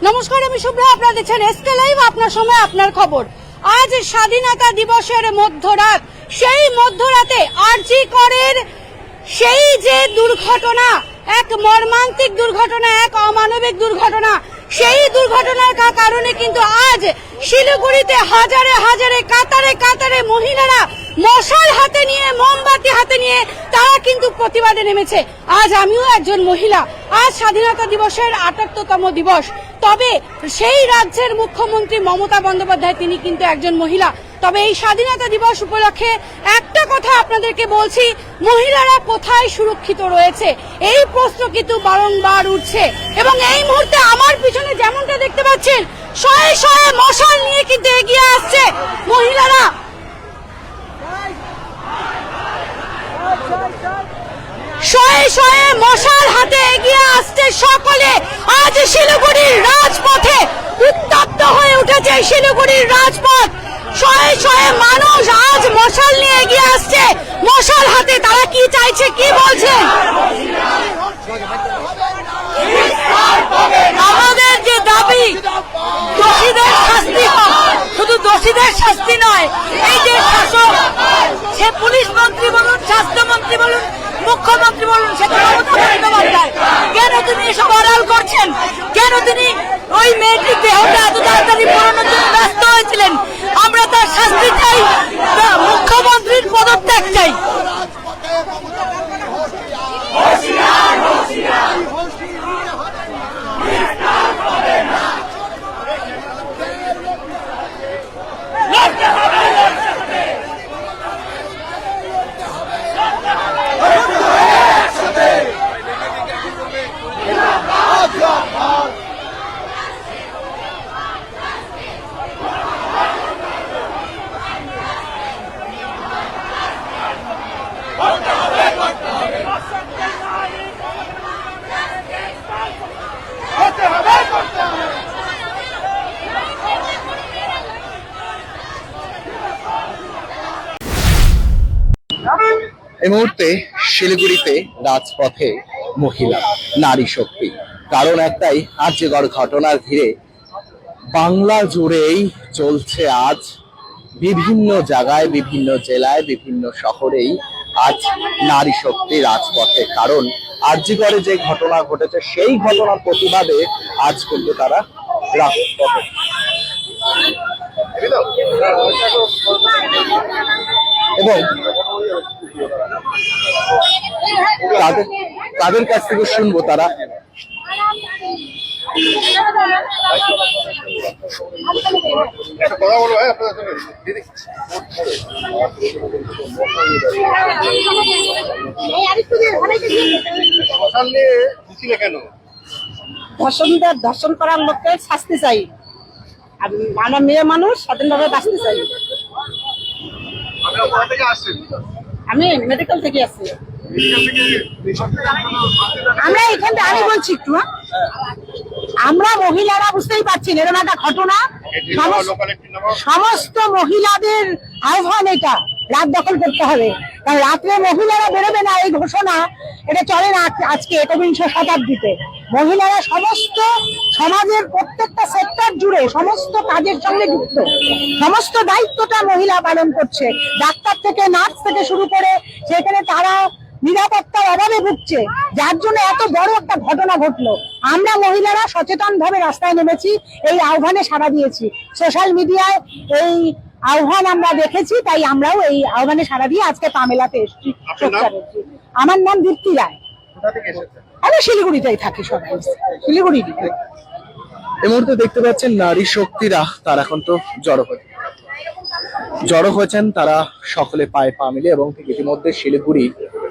নমস্কার, আমি শুভ্রা, আপনারা দেখছেন এসকে লাইভ, আপনার সময় আপনার খবর। আজ স্বাধীনতা দিবসের মধ্যরাত, সেই মধ্যরাতে আরজি করের সেই যে দুর্ঘটনা, এক মর্মান্তিক দুর্ঘটনা, এক অমানবিক দুর্ঘটনা, সেই দুর্ঘটনার কারণে কিন্তু আজ শিলিগুড়িতে হাজারে হাজারে কাতারে কাতারে মহিলারা মশাল হাতে নিয়ে, মোমবাতি হাতে নিয়ে তারা কিন্তু প্রতিবাদে নেমেছে। আজ আমিও একজন মহিলা। আজ স্বাধীনতা দিবসের ৭৮তম দিবস। তবে সেই রাজ্যের মুখ্যমন্ত্রী মমতা বন্দ্যোপাধ্যায় তিনি কিন্তু একজন মহিলা। তবে এই স্বাধীনতা দিবস উপলক্ষে একটা কথা আপনাদেরকে বলছি, মহিলারা কোথায় সুরক্ষিত রয়েছে এই প্রশ্ন কিন্তু বারংবার উঠছে। এবং এই মুহূর্তে আমার পিছনে যেমনটা দেখতে পাচ্ছেন, শয়ে শয়ে মশাল নিয়ে কিন্তু এগিয়ে আসছে মহিলারা। শয়ে শয়ে মশাল হাতে এগিয়ে আসছে সকলে। আজ শিলিগুড়ির রাজপথে উত্তপ্ত হয়ে উঠেছে শিলিগুড়ির রাজপথ। শয়ে শয়ে মানুষ আজ মশাল নিয়ে এগিয়ে আসছে, মশাল হাতে। তারা কি চাইছে, কি বলছেন? আমাদের যে দাবি, দোষীদের শাস্তি হোক। শুধু দোষীদের শাস্তি নয়, এই যে শাসক, সে পুলিশ মন্ত্রী বলুন, স্বাস্থ্যমন্ত্রী বলুন, মুখ্যমন্ত্রী বলুন, সেটা মমতা বন্দ্যোপাধ্যায়, কেন তিনি এসব আড়াল করছেন? কেন তিনি ওই মেয়েটির দেহটা এত তাড়াতাড়ি পড়ানোর জন্য ব্যস্ত হয়েছিলেন? আমরা তার শাস্তি চাই, মুখ্যমন্ত্রীর পদত্যাগ চাই। এই মুহূর্তে শিলিগুড়িতে রাজপথে মহিলা, নারী শক্তি। কারণ একটাই, আর্যিকর ঘটনার ঘিরে বাংলা জুড়েই চলছে আজ বিভিন্ন জায়গায়, বিভিন্ন জেলায়, বিভিন্ন শহরেই আজ নারী শক্তি রাজপথে। কারণ আর্যিকরে যে ঘটনা ঘটেছে সেই ঘটনার প্রতিবাদে আজ কিন্তু তারা রাজপথে। এবং তাদের কাছ থেকে শুনবো তারা ধর্ষণ করার লোককে শাস্তি চাই। আর আমরা মেয়ে মানুষ, স্বাধীনভাবে বাঁচতে চাই। আমি মেডিকেল থেকে আসছি। আমরা এখানে, আমি বলছি একটু, আমরা মহিলারা বুঝতেই পারছি এরকম একটা ঘটনা। সমস্ত মহিলাদের আহ্বান, এটা রাত দখল করতে হবে। কারণ রাত্রে মহিলারা বেরোবে না, এই ঘোষণা এটা চলে না আজকে একবিংশ শতাব্দীতে। মহিলারা সমস্ত সমাজের প্রত্যেকটা সেক্টর জুড়ে সমস্ত কাজের সঙ্গে যুক্ত, সমস্ত দায়িত্বটা মহিলা পালন করছে। ডাক্তার থেকে নার্স থেকে শুরু করে, সেখানে তারা নিরাপত্তার অভাবে ভুগছে, যার জন্য এত বড় একটা ঘটনা ঘটলো। আমরা মহিলারা সচেতন ভাবে রাস্তায় নেমেছি, এই আহ্বানে সাড়া দিয়েছি। সোশ্যাল মিডিয়ায় এই আহ্বান আমরা দেখেছি, তাই আমরাও এই আহ্বানে সাড়া দিয়ে আজকে পামেলাতে এসেছি। আমার নাম দীপ্তি রায়। আমি শিলিগুড়িতেই থাকি, সবাই শিলিগুড়ি। এই মুহূর্তে দেখতে পাচ্ছেন নারী শক্তিরা তারা এখন তো জড়ো হয়েছেন। তারা সকলে পায়ে পা মিলে এবং ইতিমধ্যে শিলিগুড়ি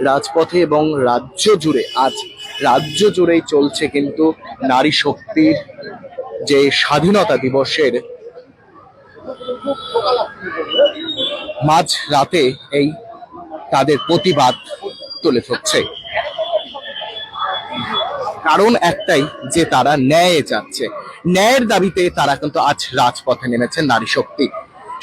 রাজপথে এবং রাজ্য জুড়েই চলছে কিন্তু নারী শক্তির যে স্বাধীনতা দিবসের মাঝ রাতে এই তাদের প্রতিবাদ তুলে ধরছে। কারণ একটাই, যে তারা ন্যায় চাচ্ছে, ন্যায়ের দাবিতে তারা কিন্তু আজ রাজপথে নেমেছেন নারী শক্তি।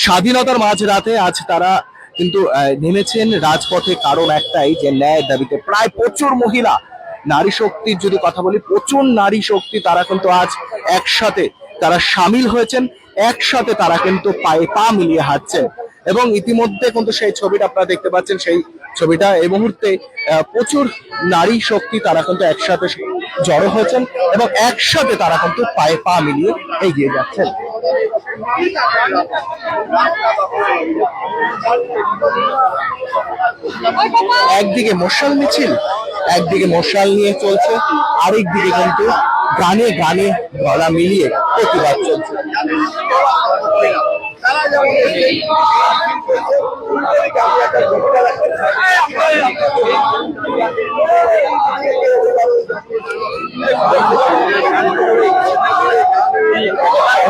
স্বাধীনতার মাঝ রাতে আজ তারা কিন্তু নেমেছেন রাজপথে। কারণ একটাই, যে ন্যায়ের দাবিতে প্রায় প্রচুর মহিলা নারী শক্তির যদি কথা বলি, প্রচুর নারী শক্তি তারা কিন্তু আজ একসাথে তারা সামিল হয়েছেন, একসাথে তারা কিন্তু পায়ে পা মিলিয়ে হাঁটছেন। এবং ইতিমধ্যে কিন্তু সেই ছবিটা আপনারা দেখতে পাচ্ছেন, সেই ছবিটা এই মুহূর্তে প্রচুর নারী শক্তি তারা কিন্তু একসাথে জড়ো হয়েছেন এবং একসাথে তারা কিন্তু পায়ে পা মিলিয়ে এগিয়ে যাচ্ছেন। একদিকে মশাল মিছিল, একদিকে মশাল নিয়ে চলছে, আরেক দিকে কিন্তু গানে গানে গলা মিলিয়ে প্রতিবাদ চলছে।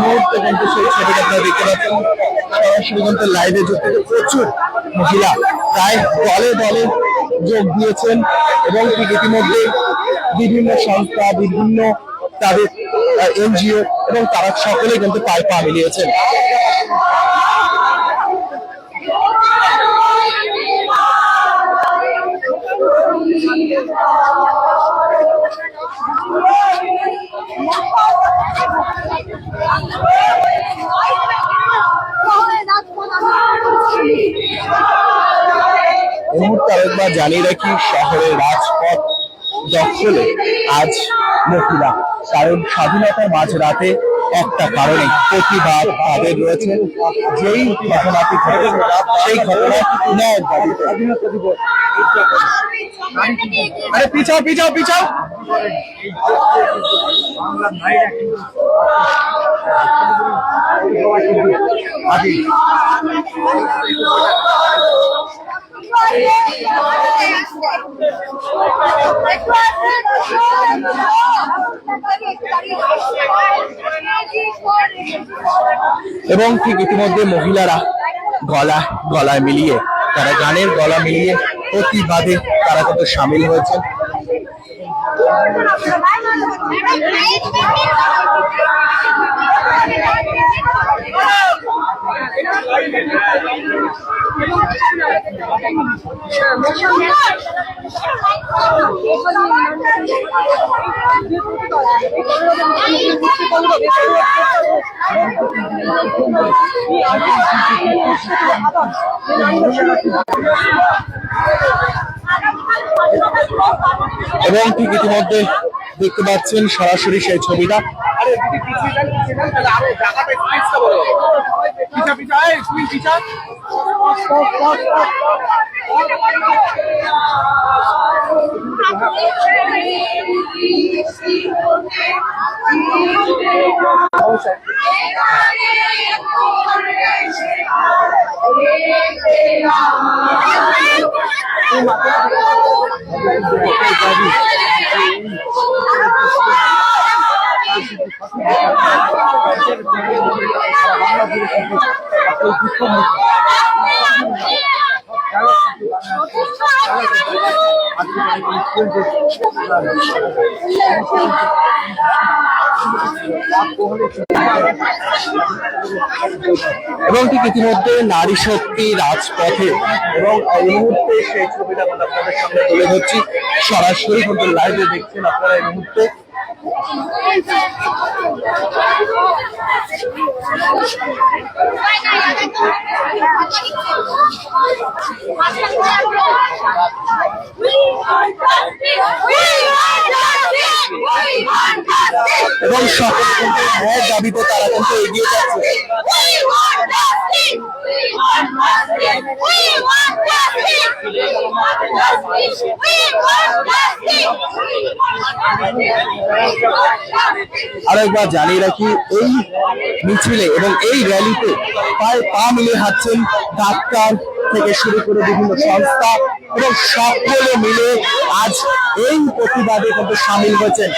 মুহূর্তে কিন্তু সেই ছবিটা আপনারা দেখতে পাচ্ছেন, সরাসরি কিন্তু লাইভে যুক্ত প্রচুর মহিলা প্রায় দলে দলে যোগ দিয়েছেন এবং ঠিক ইতিমধ্যে বিভিন্ন সংস্থা, বিভিন্ন তাদের এনজিও এবং তারা সকলে কিন্তু পায়ে পা মিলিয়েছেন। এই মুহূর্তে আরেকবার জানিয়ে রাখি, শহরের রাজপথ দখলে আজ মহিলা, কারণ স্বাধীনতার মাঝরাতে একটা কারণে প্রতিবাদ তাদের রয়েছে। যেই ঘটনাটি ঘটেছে সেই ঘটনা ন্যায়ের দাবিতে। আরে পিছাও পিছাও পিছাও। এবং ঠিক ইতিমধ্যে মহিলারা গলায় মিলিয়ে, তারা গানের গলা মিলিয়ে প্রতিবাদে তারা কত সামিল হয়েছে। এবং ঠিক ইতিমধ্যে দেখতে পাচ্ছেন সরাসরি সেই ছবিটা। এবং ঠিক ইতিমধ্যে নারী শক্তি রাজপথে, এবং এই মুহূর্তে সেই ছবিটা আমরা আপনাদের সামনে তুলে ধরছি, সরাসরি কিন্তু লাইভে দেখছেন আপনারা এই মুহূর্তে। এবং সকল কিন্তু ন্যায়ের দাবিতে তারা কিন্তু এগিয়ে যাচ্ছে। আরেকবার জানিয়ে রাখি, এই মিছিলে এবং এই র্যালিতে পায়ে পা মিলিয়ে হাঁটছেন ডাক্তার থেকে শুরু করে বিভিন্ন সংস্থা, এবং সকলে মিলে আজ এই প্রতিবাদে কিন্তু সামিল হয়েছেন।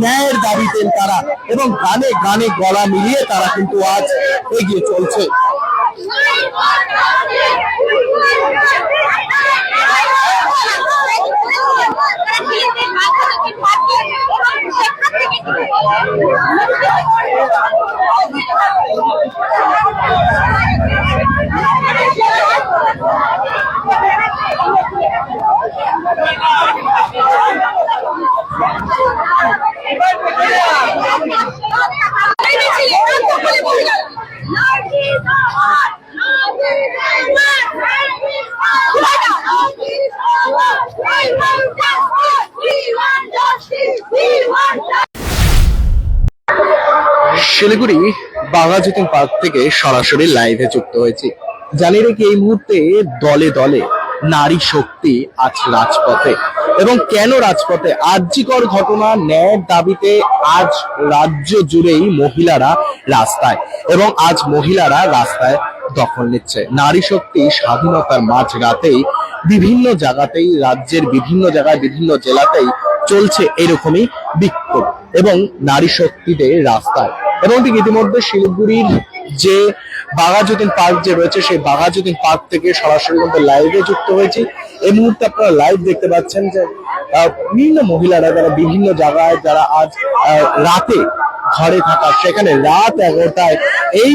ন্যায়ের দাবিতে তারা, এবং গানে গানে গলা মিলিয়ে তারা কিন্তু আজ এগিয়ে চলছে। শিলিগুড়ি বাঘাযতীন পার্ক থেকে সরাসরি লাইভে যুক্ত হয়েছি। জানিয়ে রেখে এই মুহূর্তে দলে দলে নারী শক্তি আজ রাজপথে। এবং কেন রাজপথে? আরজিকর ঘটনা ন্যায়ের দাবিতে আজ রাজ্য জুড়েই মহিলারা রাস্তায়, এবং আজ মহিলারা রাস্তায় দখল নিচ্ছে। নারী শক্তি স্বাধীনতার মাঝ রাতেই বিভিন্ন জায়গাতেই, রাজ্যের বিভিন্ন জায়গায়, বিভিন্ন জেলাতেই চলছে এরকমই বিক্ষোভ এবং নারী শক্তিদের রাস্তায়। এবং ঠিক ইতিমধ্যে শিলিগুড়ির যে বাঘাযতীন পার্ক যে রয়েছে, সেই বাঘাযতীন পার্ক থেকে সরাসরি কিন্তু লাইভে যুক্ত হয়েছি। এই মুহূর্তে আপনারা লাইভ দেখতে পাচ্ছেন যে বিভিন্ন মহিলারা যারা বিভিন্ন জায়গায়, যারা আজ রাতে ঘরে থাকা, সেখানে রাত 11টায় এই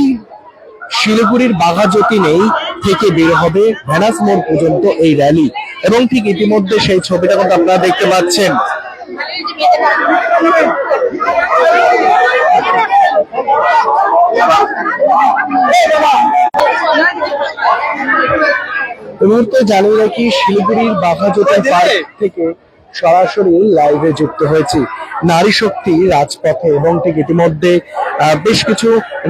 শিলিগুড়ির বাঘাযতীনেই থেকে বের হবে ভ্যানাস মোড় পর্যন্ত এই র্যালি। এবং ঠিক ইতিমধ্যে সেই ছবিটা কিন্তু আপনারা দেখতে পাচ্ছেন। এই মুহূর্তে জানিয়ে রাখি শিলিগুড়ির বাঘাযতীন পার্ক থেকে সরাসরি লাইভে যুক্ত হয়েছি। নারী শক্তি রাজপথে, এবং ঠিক ইতিমধ্যে বেশ কিছু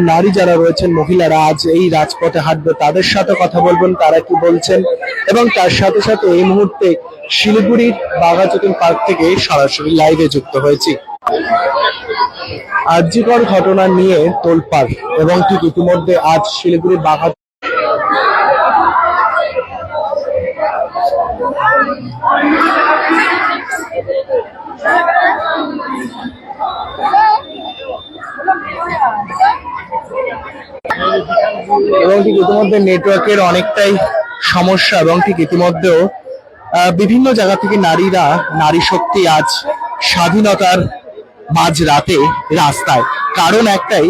নারী যারা রয়েছেন, মহিলারা আজ এই রাজপথে হাঁটবে, তাদের সাথে কথা বলবেন তারা কি বলছেন। এবং তার সাথে সাথে এই মুহূর্তে শিলিগুড়ির বাঘাযতীন পার্ক থেকে সরাসরি লাইভে যুক্ত হয়েছি। আরজিকর ঘটনা নিয়ে তোলপাড়, এবং ঠিক ইতিমধ্যে আজ শিলিগুড়ির বাঘা এবং ঠিক ইতিমধ্যে নেটওয়ার্কের অনেকটাই সমস্যা, এবং ঠিক ইতিমধ্যেও বিভিন্ন জায়গা থেকে নারীরা, নারী শক্তি আজ স্বাধীনতার মাঝ রাতে রাস্তায়। কারণ একটাই,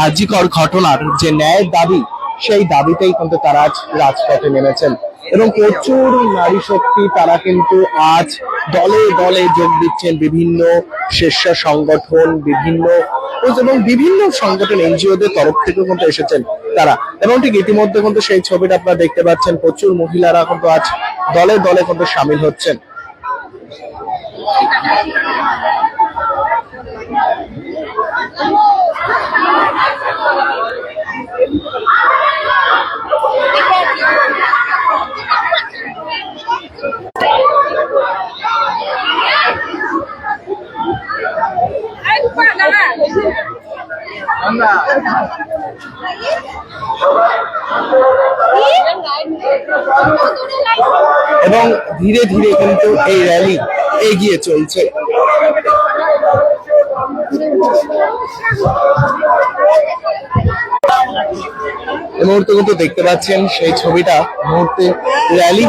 আরজিকর ঘটনার যে ন্যায়ের দাবি, সেই দাবিতেই কিন্তু তারা আজ রাজপথে নেমেছেন। এবং প্রচুর নারী শক্তি তারা কিন্তু আজ দলে দলে যোগ দিচ্ছেন। বিভিন্ন স্বেচ্ছ সংগঠন, বিভিন্ন সংগঠন, এনজিওদের তরফ থেকে কিন্তু এসেছেন তারা। এবং ঠিক ইতিমধ্যে কিন্তু সেই ছবিটা আপনারা দেখতে পাচ্ছেন, প্রচুর মহিলারা কিন্তু আজ দলে দলে কিন্তু সামিল হচ্ছেন। এবং ধীরে ধীরে কিন্তু এই র্যালি এগিয়ে চলছে। এই মুহূর্তে কিন্তু দেখতে পাচ্ছেন সেই ছবিটা, মুহূর্তে র্যালি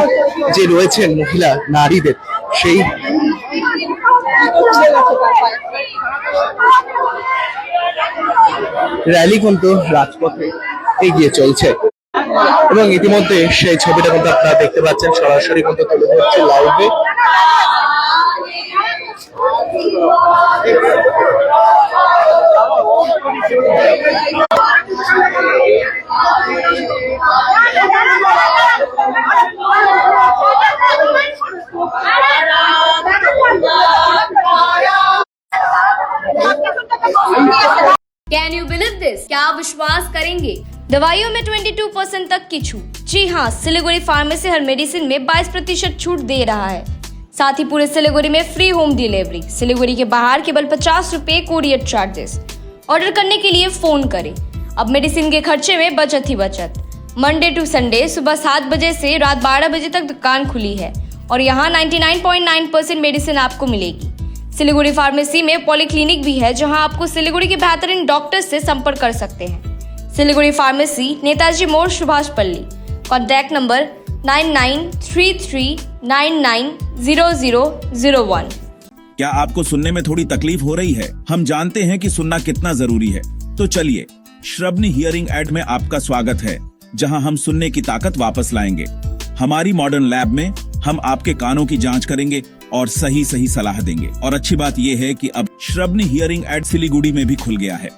যে রয়েছেন মহিলা নারীদের, সেই র্যালি কিন্তু রাজপথে এগিয়ে চলছে। এবং ইতিমধ্যে সেই ছবিটা কিন্তু আপনারা দেখতে পাচ্ছেন, সরাসরি কিন্তু তুলে ধরছে লাইভে। Can you believe this? क्या आप विश्वास करेंगे? दवाइयों में 22% तक की छूट। जी हाँ, सिलीगुड़ी फार्मेसी हर मेडिसिन में 22% छूट दे रहा है। साथ ही पूरे सिलीगुड़ी में फ्री होम डिलीवरी। सिलीगुड़ी के बाहर केवल 50 रुपए कोरियर चार्जेस। ऑर्डर करने के लिए फोन करें। अब मेडिसिन के खर्चे में बचत ही बचत। मंडे टू संडे सुबह 7 बजे से रात 12 बजे तक दुकान खुली है और यहाँ 99.9% मेडिसिन आपको मिलेगी। सिलीगुड़ी फार्मेसी में पॉलीक्लिनिक भी है, जहां आपको सिलीगुड़ी के बेहतरीन डॉक्टर से संपर्क कर सकते हैं। सिलीगुड़ी फार्मेसी, नेताजी मोड़, सुभाष पल्ली। Contact number 9933990001। क्या आपको सुनने में थोड़ी तकलीफ हो रही है? हम जानते हैं कि सुनना कितना जरूरी है। तो चलिए, श्रवणी हियरिंग एड में आपका स्वागत है, जहां हम सुनने की ताकत वापस लाएंगे। हमारी मॉडर्न लैब में हम आपके कानों की जांच करेंगे और सही सही सलाह देंगे। और अच्छी बात यह है कि अब श्रवणी हियरिंग एड सिलीगुड़ी में भी खुल गया है।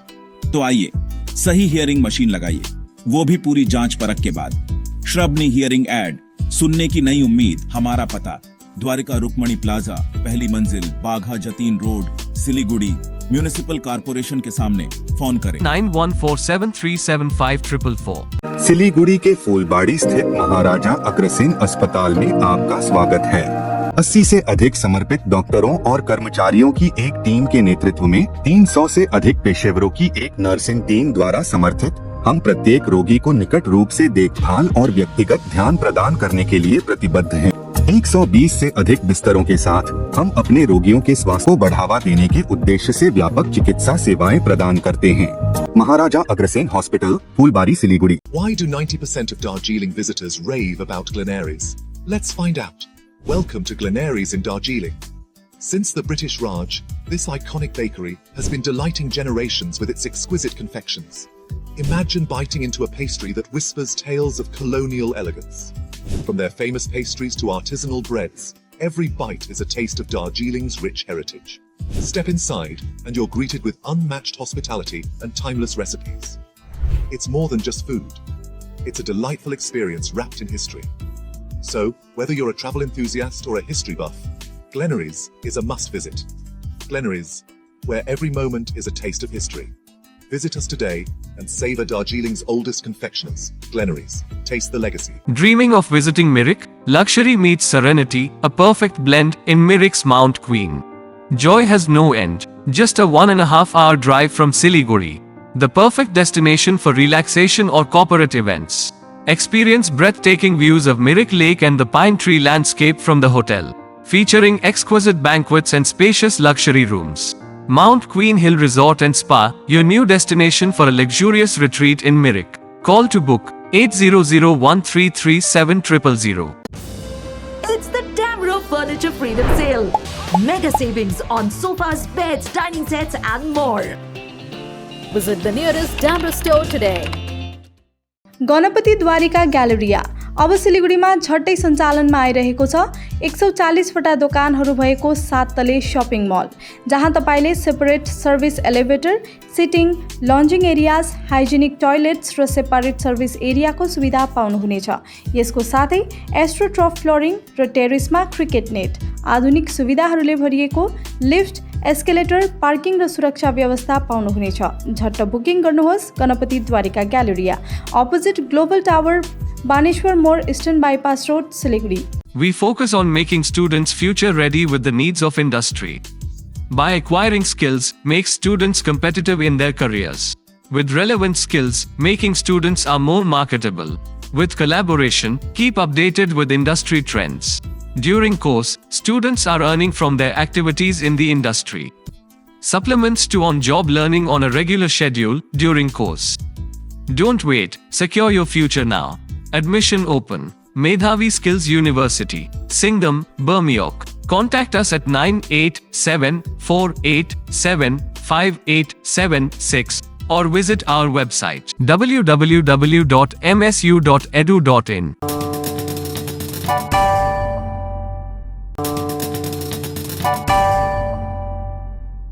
तो आइए सही हियरिंग मशीन लगाइए, वो भी पूरी जांच परख के बाद। श्रवणी हियरिंग एड, सुनने की नई उम्मीद। हमारा पता द्वारिका रुक्मणी प्लाजा, पहली मंजिल, Bagha Jatin road, Siliguri, municipal corporation के सामने। फोन करें 9147375444। सिलीगुड़ी के फूलबाड़ी स्थित महाराजा अग्रसेन अस्पताल में आपका स्वागत है। 80 से अधिक समर्पित डॉक्टरों और कर्मचारियों की एक टीम के नेतृत्व में 300 से अधिक पेशेवरों की एक नर्सिंग टीम द्वारा समर्थित हम प्रत्येक रोगी को निकट रूप से देखभाल और व्यक्तिगत ध्यान प्रदान करने के लिए प्रतिबद्ध हैं। 120 से अधिक बिस्तरों के साथ हम अपने रोगियों के स्वास्थ्य को बढ़ावा देने के उद्देश्य से व्यापक चिकित्सा सेवाएं प्रदान करते हैं। Maharaja Agrasen hospital, Phulbari, Siliguri. Why do 90% of Darjeeling visitors rave about Glenaries? Let's find out. Welcome to Glenaries in Darjeeling. Since the British Raj, this iconic bakery has been delighting generations with its exquisite confections. Imagine biting into a pastry that whispers tales of colonial elegance. From their famous pastries to artisanal breads, every bite is a taste of Darjeeling's rich heritage. Step inside and you're greeted with unmatched hospitality and timeless recipes. It's more than just food. It's a delightful experience wrapped in history. So, whether you're a travel enthusiast or a history buff, Glenaries is a must visit. Glenaries, where every moment is a taste of history. Visit us today and savor Darjeeling's oldest confectioners, Glenaries. Taste the legacy. Dreaming of visiting Mirik? Luxury meets serenity, a perfect blend in Mirik's Mount Queen. Joy has no end. Just a 1.5 hour drive from Siliguri. The perfect destination for relaxation or corporate events. Experience breathtaking views of Mirik Lake and the pine tree landscape from the hotel, featuring exquisite banquets and spacious luxury rooms. Mount Queen Hill Resort and Spa, your new destination for a luxurious retreat in Mirik. Call to book 8001337000. It's the Damro Furniture Freedom Sale. Mega savings on sofas, beds, dining sets and more. Visit the nearest Damro store today. Ganapati Dwarika galleria अब सिलिगुडीमा झट्टै सञ्चालनमा आइरहेको छ। 140 वटा दोकानहरू भएको 7 तले शपिङ मल, जहाँ तपाईले separate service elevator, sitting, lounging areas, hygienic toilets र सेपरेट सर्भिस एरियाको सुविधा पाउनुहुनेछ। यसको साथै एस्ट्रोट्रफ फ्लोरिङ र टेरेसमा क्रिकेट नेट, आधुनिक सुविधाहरूले भरिएको लिफ्ट, एस्केलेटर, पार्किङ र सुरक्षा व्यवस्था पाउनुहुनेछ। झट्ट बुकिङ गर्नुहोस्। Ganapati Dwarika galleria, opposite global tower, Baneshwar मोड, eastern bypass road, Siliguri. We focus on making students future ready with the needs of industry. By acquiring skills, make students competitive in their careers. With relevant skills, making students are more marketable. With collaboration, keep updated with industry trends. During course, students are earning from their activities in the industry. Supplements to on-job learning on a regular schedule during course. Don't wait, secure your future now. Admission open. Medhavi Skills University, Singham, Bermioc. Contact us at 9874875876 or visit our website www.msu.edu.in.